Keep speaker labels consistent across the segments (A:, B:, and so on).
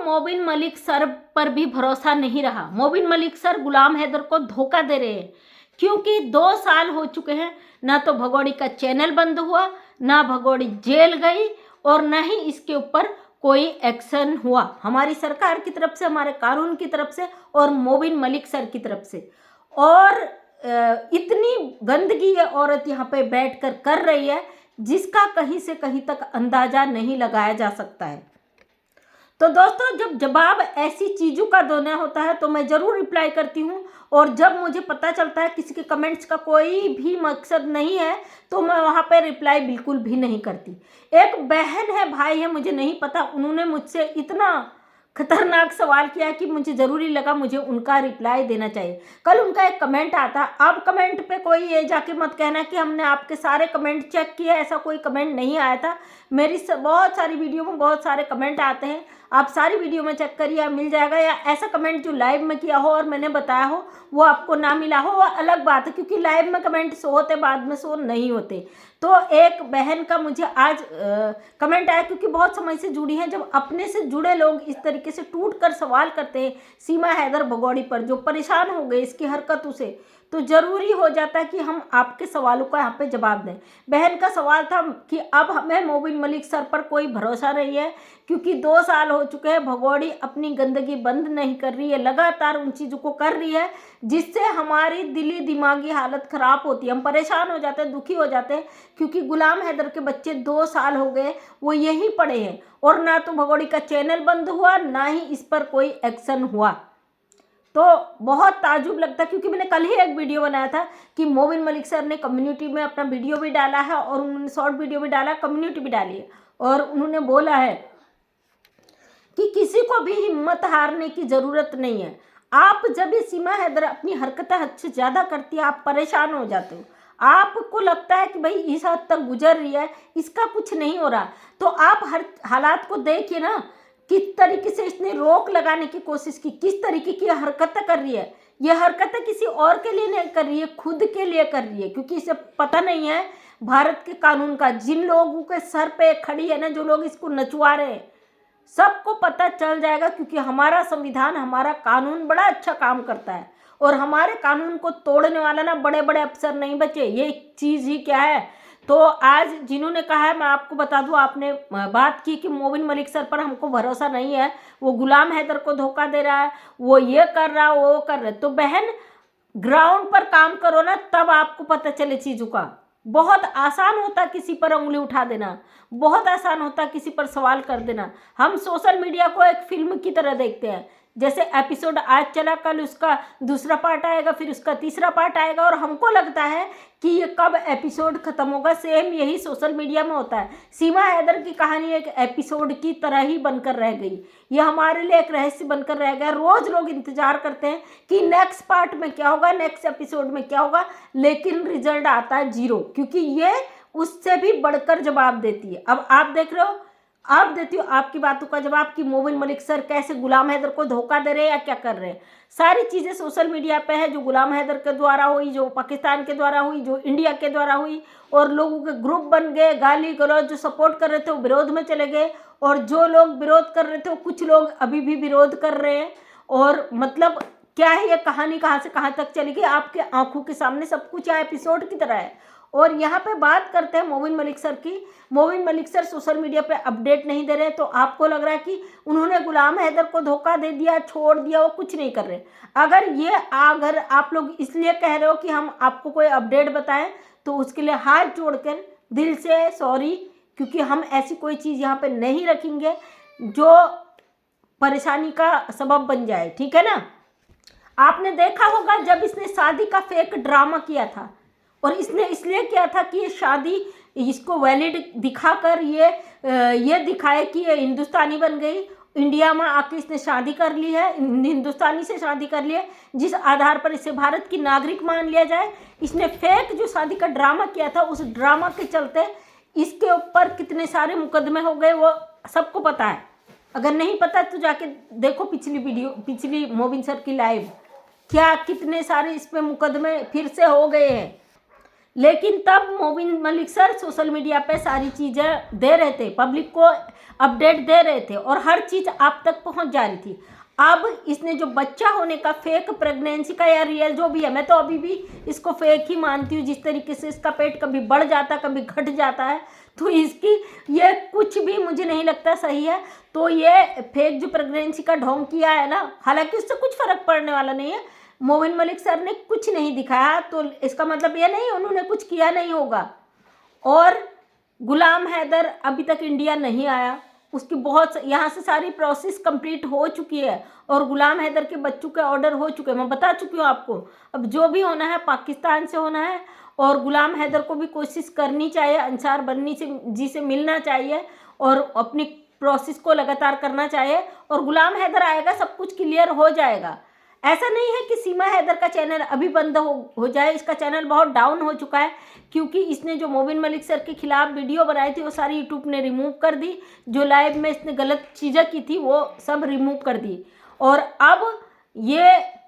A: Mobin Malik sir पर भी भरोसा नहीं रहा। मोबिन मलिक सर गुलाम हैदर को धोखा दे रहे हैं, क्योंकि 2 साल हो चुके हैं, ना तो भगोड़ी का चैनल बंद हुआ, ना भगोड़ी जेल गई, और ना ही इसके ऊपर कोई एक्शन हुआ हमारी सरकार की तरफ से, हमारे कानून की तरफ से और मोबिन मलिक सर की तरफ से। और इतनी गंदगी ये औरत यहाँ पे बैठकर कर रही है जिसका कहीं से कहीं तक अंदाजा नहीं लगाया जा सकता है। तो दोस्तों, जब जवाब ऐसी चीज़ों का देना होता है तो मैं ज़रूर रिप्लाई करती हूँ, और जब मुझे पता चलता है किसी के कमेंट्स का कोई भी मकसद नहीं है तो मैं वहाँ पे रिप्लाई बिल्कुल भी नहीं करती। एक बहन है, भाई है, मुझे नहीं पता, उन्होंने मुझसे इतना खतरनाक सवाल किया कि मुझे ज़रूरी लगा मुझे उनका रिप्लाई देना चाहिए। कल उनका एक कमेंट आता, अब कमेंट पे कोई ये जाके मत कहना कि हमने आपके सारे कमेंट चेक किए, ऐसा कोई कमेंट नहीं आया था। मेरी बहुत सारी वीडियो में बहुत सारे कमेंट आते हैं, आप सारी वीडियो में चेक करिए, मिल जाएगा। या ऐसा कमेंट जो लाइव में किया हो और मैंने बताया हो वो आपको ना मिला हो, वो अलग बात है, क्योंकि लाइव में कमेंट शो होते, बाद में शो नहीं होते। तो एक बहन का मुझे आज कमेंट आया, क्योंकि बहुत समय से जुड़ी हैं, जब अपने से जुड़े लोग इस तरीके से टूट कर सवाल करते हैं सीमा हैदर भगोड़ी पर, जो परेशान हो गए इसकी हरकतों से, तो ज़रूरी हो जाता है कि हम आपके सवालों का यहाँ पे जवाब दें। बहन का सवाल था कि अब हमें मोबिन मलिक सर पर कोई भरोसा नहीं है, क्योंकि 2 साल हो चुके हैं, भगोड़ी अपनी गंदगी बंद नहीं कर रही है, लगातार उन चीज़ों को कर रही है जिससे हमारी दिली दिमागी हालत ख़राब होती है। हम परेशान हो जाते हैं, दुखी हो जाते हैं, क्योंकि गुलाम हैदर के बच्चे 2 साल हो गए वो यहीं पड़े हैं, और ना तो भगोड़ी का चैनल बंद हुआ, ना ही इस पर कोई एक्शन हुआ। तो बहुत ताजुब लगता है, क्योंकि मैंने कल ही एक वीडियो बनाया था कि मोबिन मलिक सर ने कम्युनिटी में अपना वीडियो भी डाला है और उन्होंने शॉर्ट वीडियो भी डाला, कम्युनिटी भी डाली है, और उन्होंने बोला है कि किसी को भी हिम्मत हारने की ज़रूरत नहीं है। आप जब ये सीमा हैदर अपनी हरकतें हद से ज़्यादा करती है, आप परेशान हो जाते हो, आपको लगता है कि भाई इस हद तक गुजर रही है, इसका कुछ नहीं हो रहा, तो आप हर हालात को देखिए ना, किस तरीके से इसने रोक लगाने की कोशिश की, किस तरीके की हरकतें कर रही है। ये हरकतें किसी और के लिए नहीं कर रही है, खुद के लिए कर रही है, क्योंकि इसे पता नहीं है भारत के कानून का। जिन लोगों के सर पे खड़ी है ना, जो लोग इसको नचवा रहे हैं, सबको पता चल जाएगा, क्योंकि हमारा संविधान, हमारा कानून बड़ा अच्छा काम करता है, और हमारे कानून को तोड़ने वाला ना बड़े बड़े अफसर नहीं बचे। ये चीज़ ही क्या है। तो आज जिन्होंने कहा है, मैं आपको बता दूं, आपने बात की कि मोबिन मलिक सर पर हमको भरोसा नहीं है, वो गुलाम हैदर को धोखा दे रहा है, वो ये कर रहा है, वो कर रहा है। तो बहन, ग्राउंड पर काम करो ना, तब आपको पता चले चीज़ों का। बहुत आसान होता किसी पर उंगली उठा देना, बहुत आसान होता किसी पर सवाल कर देना। हम सोशल मीडिया को एक फिल्म की तरह देखते हैं, जैसे एपिसोड आज चला, कल उसका दूसरा पार्ट आएगा, फिर उसका तीसरा पार्ट आएगा, और हमको लगता है कि ये कब एपिसोड ख़त्म होगा। सेम यही सोशल मीडिया में होता है। सीमा हैदर की कहानी एक एपिसोड की तरह ही बनकर रह गई, ये हमारे लिए एक रहस्य बनकर रह गया। रोज़ लोग इंतज़ार करते हैं कि नेक्स्ट पार्ट में क्या होगा, नेक्स्ट एपिसोड में क्या होगा, लेकिन रिजल्ट आता है 0, क्योंकि ये उससे भी बढ़कर जवाब देती है। अब आप देख रहे हो, आप देती हो आपकी बातों का जवाब कि मोबिन मलिक सर कैसे गुलाम हैदर को धोखा दे रहे हैं या क्या कर रहे हैं। सारी चीज़ें सोशल मीडिया पे है, जो गुलाम हैदर के द्वारा हुई, जो पाकिस्तान के द्वारा हुई, जो इंडिया के द्वारा हुई, और लोगों के ग्रुप बन गए, गाली गलौज, जो सपोर्ट कर रहे थे वो विरोध में चले गए, और जो लोग विरोध कर रहे थे वो कुछ लोग अभी भी विरोध कर रहे हैं। और मतलब क्या है ये कहानी, कहाँ से कहाँ तक चलेगी, आपके आंखों के सामने सब कुछ यहाँ एपिसोड की तरह है। और यहाँ पे बात करते हैं मोबिन मलिक सर की। Mobin Malik sir social media पे अपडेट नहीं दे रहे, तो आपको लग रहा है कि उन्होंने गुलाम हैदर को धोखा दे दिया, छोड़ दिया, वो कुछ नहीं कर रहे। अगर आप लोग इसलिए कह रहे हो कि हम आपको कोई अपडेट बताएं, तो उसके लिए हाथ जोड़कर दिल से सॉरी, क्योंकि हम ऐसी कोई चीज़ यहाँ पे नहीं रखेंगे जो परेशानी का सबब बन जाए, ठीक है ना। आपने देखा होगा जब इसने शादी का फेक ड्रामा किया था, और इसने इसलिए किया था कि ये शादी इसको वैलिड दिखाकर ये दिखाए कि ये हिंदुस्तानी बन गई, इंडिया में आके इसने शादी कर ली है, हिंदुस्तानी से शादी कर ली है, जिस आधार पर इसे भारत की नागरिक मान लिया जाए। इसने फेक जो शादी का ड्रामा किया था, उस ड्रामा के चलते इसके ऊपर कितने सारे मुकदमे हो गए, वो सबको पता है। अगर नहीं पता तो जाके देखो पिछली मोबिन सर की लाइव, क्या कितने सारे इस पे मुकदमे फिर से हो गए हैं। लेकिन तब Mobin Malik sir social media पे सारी चीज़ें दे रहे थे, पब्लिक को अपडेट दे रहे थे और हर चीज़ आप तक पहुंच जा रही थी। अब इसने जो बच्चा होने का फेक प्रेगनेंसी का या रियल जो भी है, मैं तो अभी भी इसको फेक ही मानती हूँ। जिस तरीके से इसका पेट कभी बढ़ जाता है कभी घट जाता है, तो इसकी ये कुछ भी मुझे नहीं लगता सही है। तो ये फेक जो प्रेगनेंसी का ढोंग किया है ना, हालांकि उससे कुछ फर्क पड़ने वाला नहीं है। मोबिन मलिक सर ने कुछ नहीं दिखाया तो इसका मतलब ये नहीं उन्होंने कुछ किया नहीं होगा। और गुलाम हैदर अभी तक इंडिया नहीं आया, उसकी बहुत यहाँ से सारी प्रोसेस कंप्लीट हो चुकी है और गुलाम हैदर के बच्चों के ऑर्डर हो चुके हैं, मैं बता चुकी हूँ आपको। अब जो भी होना है पाकिस्तान से होना है और गुलाम हैदर को भी कोशिश करनी चाहिए, अंसार बन्नी जी से मिलना चाहिए और अपनी प्रोसेस को लगातार करना चाहिए और गुलाम हैदर आएगा, सब कुछ क्लियर हो जाएगा। ऐसा नहीं है कि सीमा हैदर का चैनल अभी बंद हो जाए, इसका चैनल बहुत डाउन हो चुका है क्योंकि इसने जो मोबिन मलिक सर के खिलाफ वीडियो बनाई थी वो सारी यूट्यूब ने रिमूव कर दी। जो लाइव में इसने गलत चीज़ें की थी वो सब रिमूव कर दी और अब ये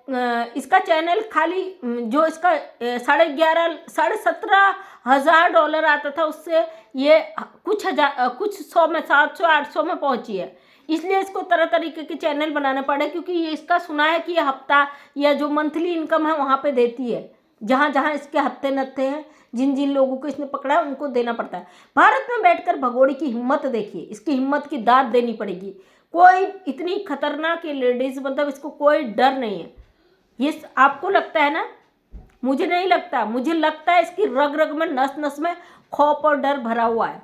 A: इसका चैनल खाली जो इसका 17,500 डॉलर आता था उससे ये कुछ 100 में 700 800 में पहुंची है। इसलिए इसको तरह तरीके के चैनल बनाने पड़े क्योंकि ये इसका सुना है कि ये हफ्ता या जो मंथली इनकम है वहाँ पे देती है, जहाँ जहाँ इसके हत्थे नत्थे हैं, जिन जिन लोगों को इसने पकड़ा है उनको देना पड़ता है। भारत में बैठकर भगोड़े की हिम्मत देखिए, इसकी हिम्मत की दाद देनी पड़ेगी। कोई इतनी खतरनाक लेडीज, मतलब इसको कोई डर नहीं है। ये आपको लगता है ना, मुझे नहीं लगता। मुझे लगता है इसकी रग रग में नस नस में खौफ और डर भरा हुआ है।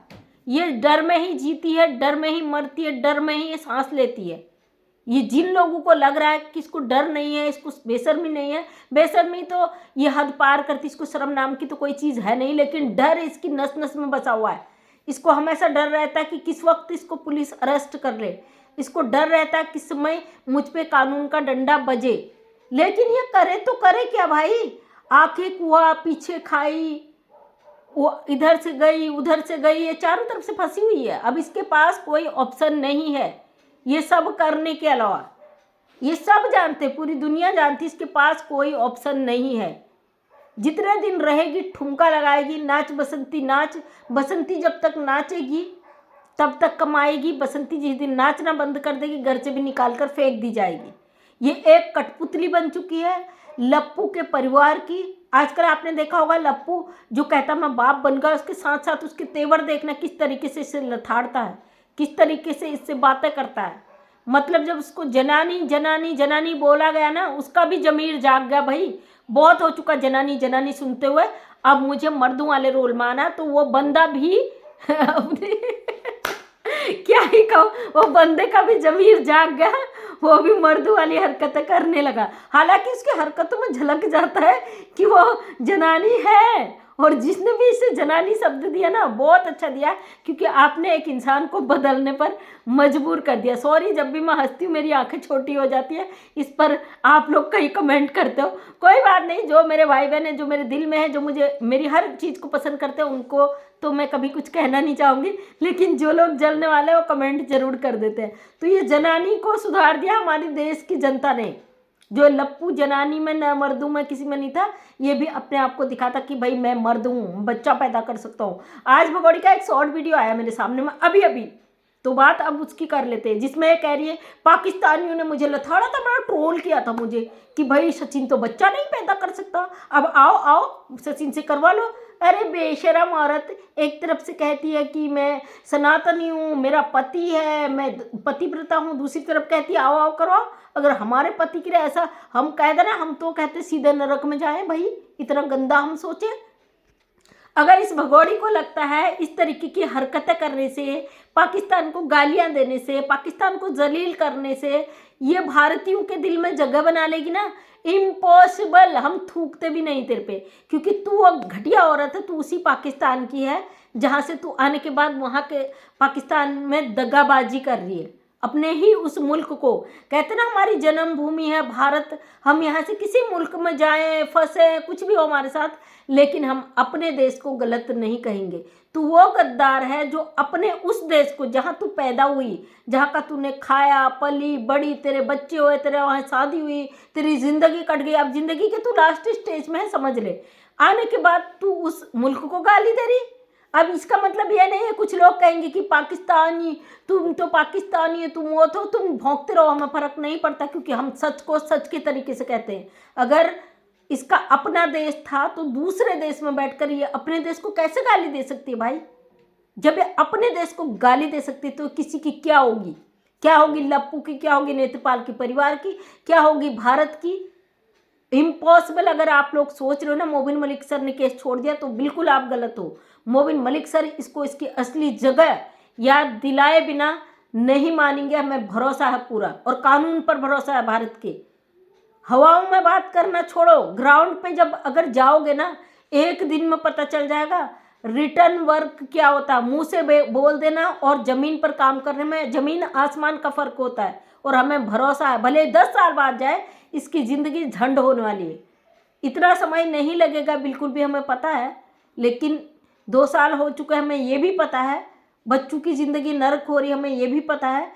A: ये डर में ही जीती है, डर में ही मरती है, डर में ही ये सांस लेती है। ये जिन लोगों को लग रहा है कि इसको डर नहीं है, इसको बेशर्मी नहीं है, बेशर्मी तो ये हद पार करती, इसको शर्म नाम की तो कोई चीज़ है नहीं, लेकिन डर इसकी नस नस में बसा हुआ है। इसको हमेशा डर रहता है कि किस वक्त इसको पुलिस अरेस्ट कर ले, इसको डर रहता है किस समय मुझ पे कानून का डंडा बजे। लेकिन ये करे तो करे क्या भाई, आंखें कुआ पीछे खाई, वो इधर से गई उधर से गई, ये चारों तरफ से फंसी हुई है। अब इसके पास कोई ऑप्शन नहीं है ये सब करने के अलावा। ये सब जानते, पूरी दुनिया जानती, इसके पास कोई ऑप्शन नहीं है। जितने दिन रहेगी ठुमका लगाएगी, नाच बसंती नाच, बसंती जब तक नाचेगी तब तक कमाएगी, बसंती जिस दिन नाचना बंद कर देगी घर से भी निकाल कर फेंक दी जाएगी। ये एक कठपुतली बन चुकी है लप्पू के परिवार की। आजकल आपने देखा होगा लप्पू जो कहता मैं बाप बन गया, उसके साथ साथ उसके तेवर देखना किस तरीके से इसे लथाड़ता है, किस तरीके से इससे बातें करता है। मतलब जब उसको जनानी जनानी जनानी बोला गया ना, उसका भी जमीर जाग गया। भाई बहुत हो चुका जनानी जनानी सुनते हुए, अब मुझे मर्दों वाले रोल माना, तो वो बंदा भी अपने क्या ही कहूँ, वो बंदे का भी जमीर जाग गया, वो भी मर्दों वाली हरकतें करने लगा। हालांकि उसकी हरकतों में झलक जाता है कि वो जनानी है, और जिसने भी इसे जनानी शब्द दिया ना बहुत अच्छा दिया, क्योंकि आपने एक इंसान को बदलने पर मजबूर कर दिया। सॉरी, जब भी मैं हंसती हूँ मेरी आंखें छोटी हो जाती है, इस पर आप लोग कहीं कमेंट करते हो, कोई बात नहीं। जो मेरे भाई बहन है, जो मेरे दिल में है, जो मुझे मेरी हर चीज़ को पसंद करते हैं, उनको तो मैं कभी कुछ कहना नहीं चाहूँगी, लेकिन जो लोग जलने वाले हैं वो कमेंट जरूर कर देते हैं। तो ये जनानी को सुधार दिया हमारी देश की जनता ने। जो लप्पू जनानी में न मर्द हूँ, मैं किसी में नहीं था, ये भी अपने आप को दिखाता कि भाई मैं मर्द हूँ, बच्चा पैदा कर सकता हूँ। आज भगोड़ी का एक शॉर्ट वीडियो आया मेरे सामने में अभी अभी, तो बात अब उसकी कर लेते हैं, जिसमें कह रही है पाकिस्तानियों ने मुझे लथाड़ा था, बड़ा ट्रोल किया था मुझे कि भाई सचिन तो बच्चा नहीं पैदा कर सकता, अब आओ आओ सचिन से करवा लो। अरे बेशरम औरत, एक तरफ से कहती है कि मैं सनातनी हूँ, मेरा पति है, मैं पतिव्रता हूँ, दूसरी तरफ कहती है आओ आओ करवाओ। अगर हमारे पति के लिए ऐसा हम कह देना, हम तो कहते सीधे नरक में जाएं भाई, इतना गंदा हम सोचें। अगर इस भगोड़ी को लगता है इस तरीके की हरकतें करने से, पाकिस्तान को गालियां देने से, पाकिस्तान को जलील करने से ये भारतीयों के दिल में जगह बना लेगी ना, इम्पॉसिबल। हम थूकते भी नहीं तेरे पे, क्योंकि तू अब घटिया औरत है, तू उसी पाकिस्तान की है जहाँ से तू आने के बाद वहाँ के पाकिस्तान में दगाबाजी कर रही है अपने ही उस मुल्क को। कहते ना हमारी जन्मभूमि है भारत, हम यहाँ से किसी मुल्क में जाएं फंसे कुछ भी हो हमारे साथ, लेकिन हम अपने देश को गलत नहीं कहेंगे। तू वो गद्दार है जो अपने उस देश को, जहाँ तू पैदा हुई, जहाँ का तूने खाया पली बड़ी, तेरे बच्चे हुए, तेरे वहाँ शादी हुई, तेरी जिंदगी कट गई, अब जिंदगी के तू लास्ट स्टेज में है, समझ ले। आने के बाद तू उस मुल्क को गाली दे रही। अब इसका मतलब यह नहीं है, कुछ लोग कहेंगे कि पाकिस्तानी, तुम तो पाकिस्तानी है, तुम वो, तो तुम भौंकते रहो, हमें फर्क नहीं पड़ता, क्योंकि हम सच को सच के तरीके से कहते हैं। अगर इसका अपना देश था तो दूसरे देश में बैठकर ये अपने देश को कैसे गाली दे सकती है भाई? जब ये अपने देश को गाली दे सकती है तो किसी की क्या होगी? क्या होगी लप्पू की, क्या होगी नेत्रपाल की परिवार की, क्या होगी भारत की? इम्पॉसिबल। अगर आप लोग सोच रहे हो ना मोबिन मलिक सर ने केस छोड़ दिया, तो बिल्कुल आप गलत हो। मोबिन मलिक सर इसको इसकी असली जगह याद दिलाए बिना नहीं मानेंगे, हमें भरोसा है पूरा, और कानून पर भरोसा है भारत के। हवाओं में बात करना छोड़ो, ग्राउंड पे जब अगर जाओगे ना, एक दिन में पता चल जाएगा रिटर्न वर्क क्या होता है। मुंह से बोल देना और जमीन पर काम करने में जमीन आसमान का फर्क होता है। और हमें भरोसा है, भले 10 साल बाद जाए, इसकी ज़िंदगी झंड होने वाली है। इतना समय नहीं लगेगा बिल्कुल भी, हमें पता है। लेकिन 2 साल हो चुके हैं, हमें ये भी पता है। बच्चों की ज़िंदगी नर्क हो रही है, हमें ये भी पता है।